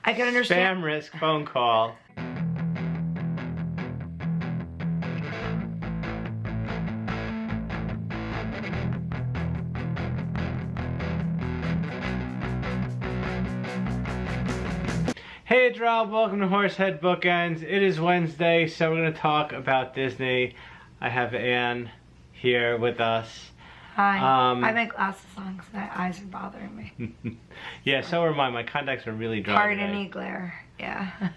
I can understand. Spam risk phone call. Hey, it's Rob. Welcome to Horsehead Bookends. It is Wednesday, so we're going to talk about Disney. I have Anne here with us. Hi. I have my glasses on because my eyes are bothering me. Yeah, so are mine. My contacts are really dry. Hard any glare. Yeah.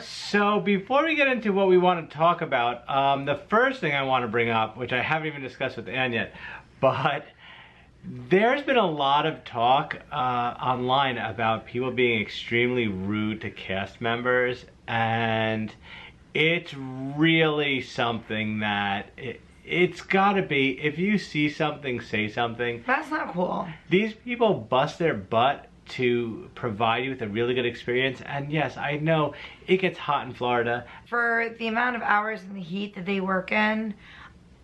So before we get into what we want to talk about, the first thing I want to bring up, which I haven't even discussed with Anne yet, but there's been a lot of talk online about people being extremely rude to cast members, and it's really something that it's gotta be, if you see something, say something. That's not cool. These people bust their butt to provide you with a really good experience, and yes, I know it gets hot in Florida. For the amount of hours in the heat that they work in,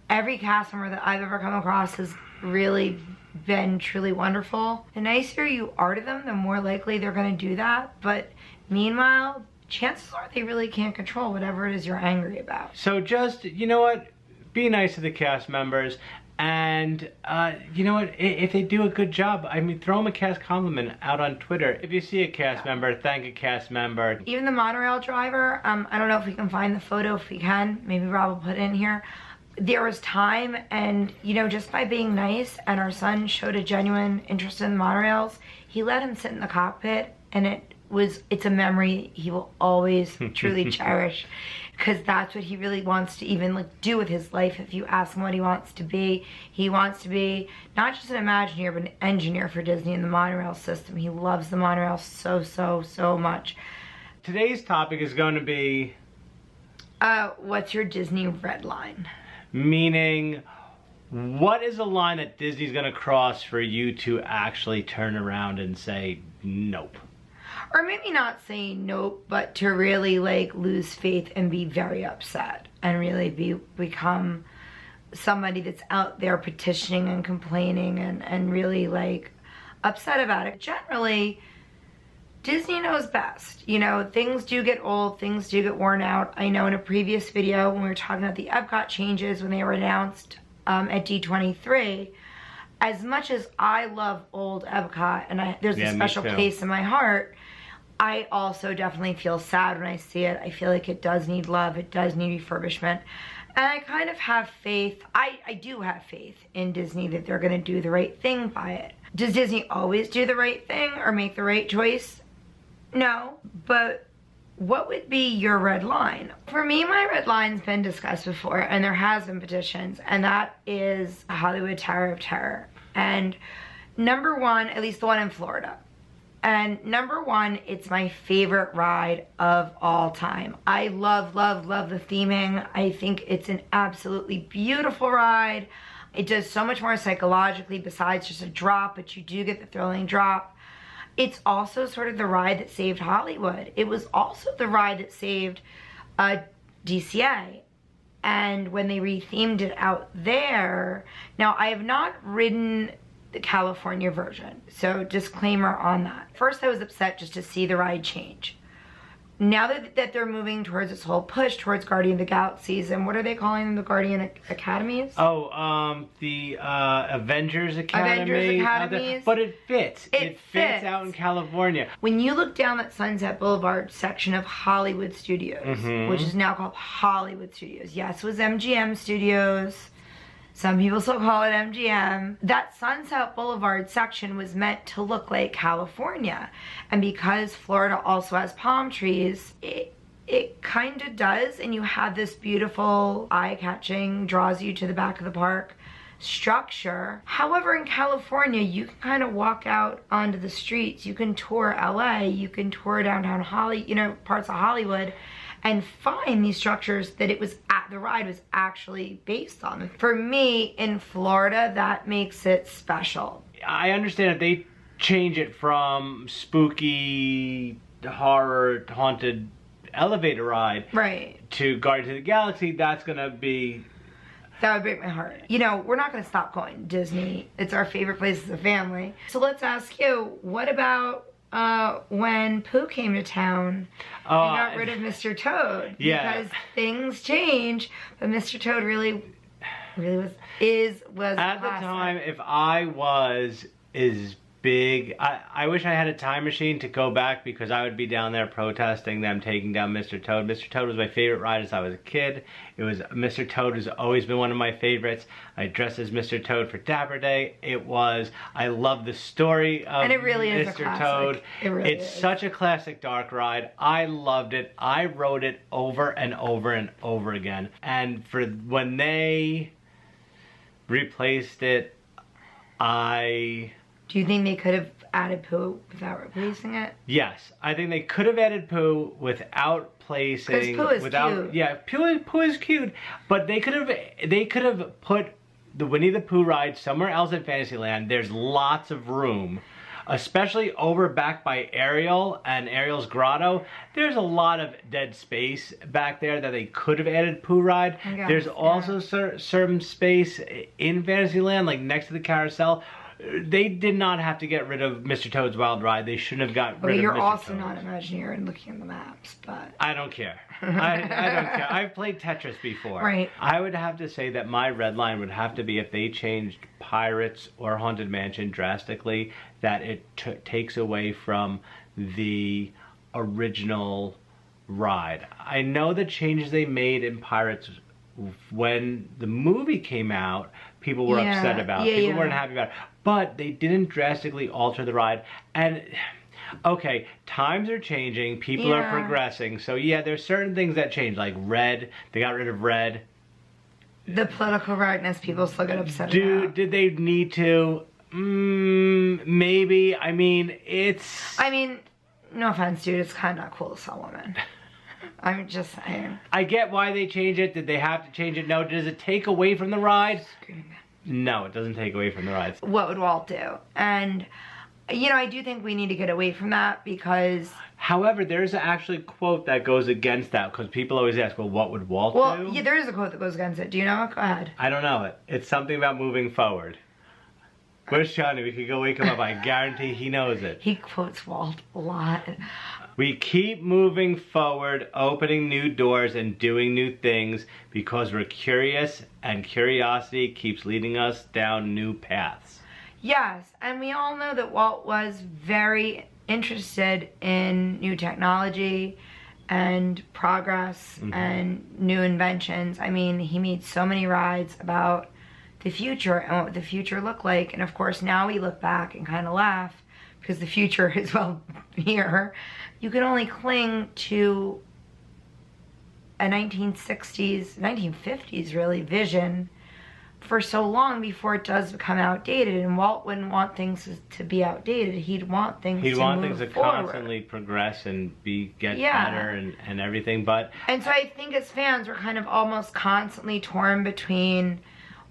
every cast member that I've ever come across has really been truly wonderful. The nicer you are to them, the more likely they're going to do that. But meanwhile, chances are they really can't control whatever it is you're angry about. So just, you know what, be nice to the cast members, and you know what, if they do a good job, I mean, throw them a cast compliment out on Twitter. If you see a cast member, thank a cast member. Even the monorail driver, I don't know if we can find the photo. If we can, maybe Rob will put it in here. There was time, and you know, just by being nice, and our son showed a genuine interest in the monorails, he let him sit in the cockpit, and it's a memory he will always truly cherish, because that's what he really wants to even like do with his life. If you ask him what he wants to be, he wants to be not just an Imagineer, but an engineer for Disney in the monorail system. He loves the monorail so much. Today's topic is going to be what's your Disney red line? Meaning, what is a line that Disney's gonna cross for you to actually turn around and say nope? Or maybe not say nope, but to really like lose faith and be very upset and really become somebody that's out there petitioning and complaining and really like upset about it. Generally, Disney knows best. You know, things do get old, things do get worn out. I know in a previous video when we were talking about the Epcot changes when they were announced at D23, as much as I love old Epcot and there's a special place in my heart, I also definitely feel sad when I see it. I feel like it does need love, it does need refurbishment. And I kind of have faith, I do have faith in Disney that they're gonna do the right thing by it. Does Disney always do the right thing or make the right choice? No, but what would be your red line? For me, my red line's been discussed before, and there has been petitions, and that is Hollywood Tower of Terror. And number one, at least the one in Florida. And number one, it's my favorite ride of all time. I love the theming. I think it's an absolutely beautiful ride. It does so much more psychologically besides just a drop, but you do get the thrilling drop. It's also sort of the ride that saved Hollywood. It was also the ride that saved DCA. And when they rethemed it out there, now I have not ridden the California version, so disclaimer on that. First I was upset just to see the ride change. Now that they're moving towards this whole push towards Guardian of the Galaxies, and what are they calling them, the Guardian Academies? Oh, the Avengers Academy. Avengers Academies. But it fits. It fits fits out in California. When you look down that Sunset Boulevard section of Hollywood Studios, which is now called Hollywood Studios. Yes, it was MGM Studios. Some people still call it MGM. That Sunset Boulevard section was meant to look like California. And because Florida also has palm trees, it kind of does. And you have this beautiful, eye-catching, draws you to the back of the park structure. However, in California, you can kind of walk out onto the streets. You can tour LA, you can tour downtown parts of Hollywood, and find these structures that the ride was actually based on. For me, in Florida, that makes it special. I understand if they change it from spooky, horror, haunted elevator ride to Guardians of the Galaxy, that's gonna be... That would break my heart. You know, we're not gonna stop going to Disney. It's our favorite place as a family. So let's ask you, what about when Pooh came to town and got rid of Mr. Toad. Yeah. Because things change, but Mr. Toad really was at the time. If I was as big, I wish I had a time machine to go back, because I would be down there protesting them taking down Mr. Toad. Mr. Toad was my favorite ride as I was a kid. Mr. Toad has always been one of my favorites. I dressed as Mr. Toad for Dapper Day. I love the story of and it really is Mr. Toad. It's such a classic dark ride. I loved it. I rode it over and over and over again. And when they replaced it, Do you think they could have added Pooh without replacing it? Yes, I think they could have added Pooh without placing. Because Pooh is cute. Yeah, Pooh is cute, but they could have put the Winnie the Pooh ride somewhere else in Fantasyland. There's lots of room, especially over back by Ariel and Ariel's grotto. There's a lot of dead space back there that they could have added Pooh ride. There's also certain space in Fantasyland, like next to the carousel. They did not have to get rid of Mr. Toad's Wild Ride. They shouldn't have got rid of Mr. Toad. You're also not Imagineer and looking at the maps, but... I don't care. I don't care. I've played Tetris before. Right. I would have to say that my red line would have to be if they changed Pirates or Haunted Mansion drastically, that it takes away from the original ride. I know the changes they made in Pirates when the movie came out, people were upset about. People weren't happy about it. But they didn't drastically alter the ride. And, okay, times are changing. People are progressing. So, yeah, there's certain things that change. Like Red. They got rid of Red. The political correctness, people still get upset about. Did they need to? Maybe. I mean, no offense, dude. It's kind of not cool to sell women. I'm just saying. I get why they changed it. Did they have to change it? No. Does it take away from the ride? No, it doesn't take away from the ride. What would Walt do? And, I do think we need to get away from that because... However, there's actually a quote that goes against that, because people always ask, well, what would Walt do? Well, yeah, there is a quote that goes against it. Do you know it? Go ahead. I don't know it. It's something about moving forward. Where's Johnny? We could go wake him up. I guarantee he knows it. He quotes Walt a lot. We keep moving forward, opening new doors and doing new things because we're curious, and curiosity keeps leading us down new paths. Yes, and we all know that Walt was very interested in new technology and progress and new inventions. I mean, he made so many rides about the future and what the future looked like. And of course, now we look back and kind of laugh because the future is, well, here. You can only cling to a 1960s, 1950s really, vision for so long before it does become outdated. And Walt wouldn't want things to be outdated. He'd want things to move forward. He'd want things to constantly progress and get better and everything. And so I think as fans, we're kind of almost constantly torn between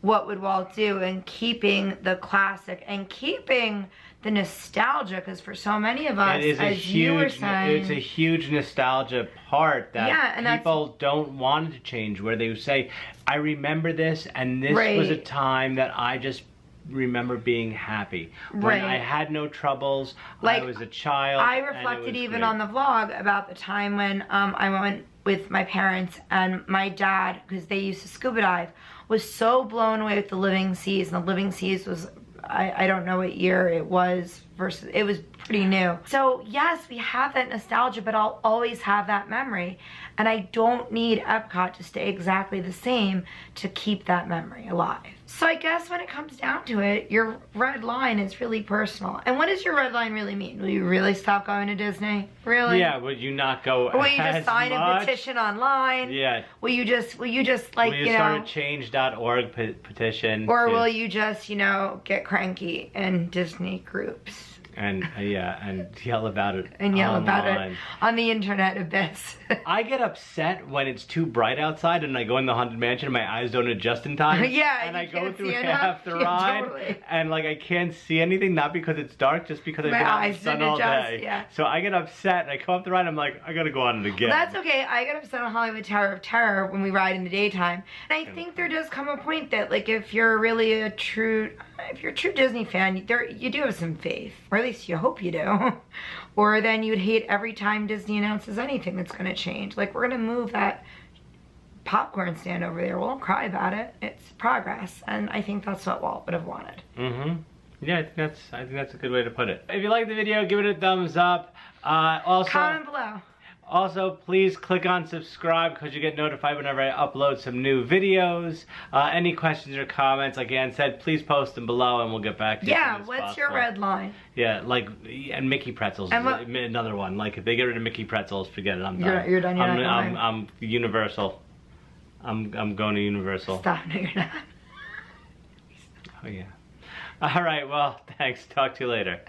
what would Walt do and keeping the classic and keeping the nostalgia, because for so many of us, you were saying, it's a huge nostalgia part that people don't want to change, where they say, I remember this, and this was a time that I just remember being happy. When I had no troubles, I was a child. I reflected even on the vlog about the time when I went with my parents, and my dad, because they used to scuba dive, was so blown away with the Living Seas, and the Living Seas was, I don't know what year it was, versus it was pretty new. So yes, we have that nostalgia, but I'll always have that memory, and I don't need Epcot to stay exactly the same to keep that memory alive. So I guess when it comes down to it, your red line is really personal. And what does your red line really mean? Will you really stop going to Disney? Really? Yeah, would you not go Or will you just sign a petition online? Yeah. Will you just like, will you start a change.org petition? Or will you just, get cranky in Disney groups? And and yell about it about it on the internet abyss. I get upset when it's too bright outside and I go in the Haunted Mansion and my eyes don't adjust in time. And I go through half the ride and I can't see anything, not because it's dark, just because I've been out in the sun all day. Yeah. So I get upset and I come up the ride and I'm like, I gotta go on it again. Well, that's okay. I get upset on Hollywood Tower of Terror when we ride in the daytime. And I think there does come a point that if you're really a true Disney fan, you do have some faith, right? at least you hope you do. Or then you'd hate every time Disney announces anything that's going to change. Like, we're going to move that popcorn stand over there. Well, don't cry about it. It's progress. And I think that's what Walt would have wanted. Mm-hmm. Yeah, I think that's a good way to put it. If you like the video, give it a thumbs up. Also, comment below. Also, please click on subscribe because you get notified whenever I upload some new videos. Any questions or comments, like Ann said, please post them below and we'll get back to you. Yeah, what's your red line? Yeah, like, and Mickey pretzels is another one. Like, if they get rid of Mickey pretzels, forget it, I'm done. You're done, I'm Universal. I'm going to Universal. Stop, no you're not. Oh yeah. Alright, well, thanks. Talk to you later.